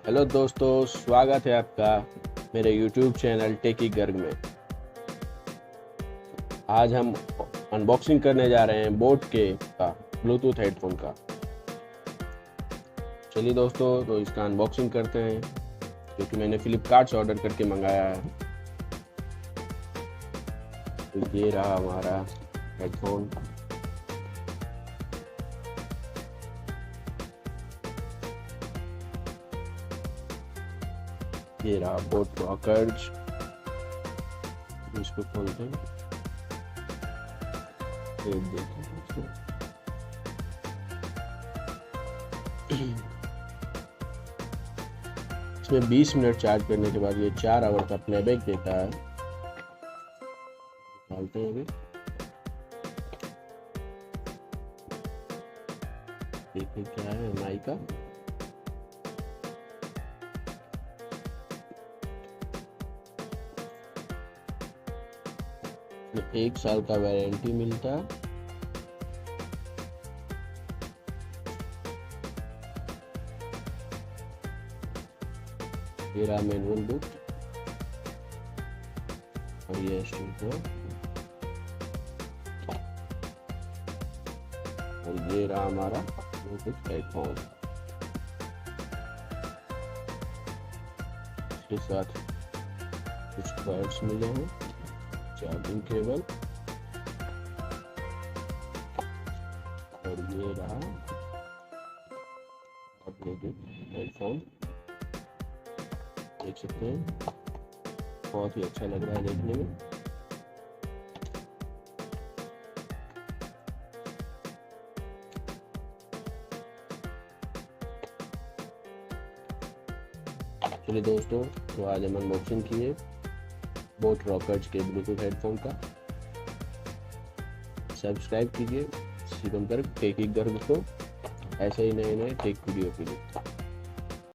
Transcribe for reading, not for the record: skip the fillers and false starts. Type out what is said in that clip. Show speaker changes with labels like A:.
A: Hello दोस्तों, स्वागत है आपका मेरे YouTube चैनल टेकी गर्ग में। आज हम अनबॉक्सिंग करने जा रहे हैं बोट के का ब्लूटूथ हेडफोन का। चलिए दोस्तों, तो इसका अनबॉक्सिंग करते हैं, जो कि मैंने फ्लिपकार्ट से ऑर्डर करके मंगाया है। तो ये रहा हमारा हेडफोन। ये रहा बोट रॉकर्ज। इसको खोलते हैं, ये देखिए दोस्तों। इसमें 20 मिनट चार्ज करने के बाद ये 4 आवर का प्लेबैक देता है। निकालते हैं अभी, देखिए क्या है एमआई का। इसमें 1 साल का वारंटी मिलता है। ये रहा मैनुअल बुक और ये स्टिकर, और ये रहा हमारा ब्लूटूथ हेडफोन। इसके साथ कुछ पैड्स मिले हैं, चार्जिंग केबल, और ये रहा ब्लूटूथ हेडफोन। देख सकते हैं, बहुत ही अच्छा लग रहा है देखने में। चलिए दोस्तों, तो आज हम अनबॉक्सिंग किए बोट रॉकर्ज के ब्लूटूथ हेडफोन का। सब्सक्राइब कीजिए टेकी गर्ग को ऐसे ही नए नए टेक वीडियो के लिए।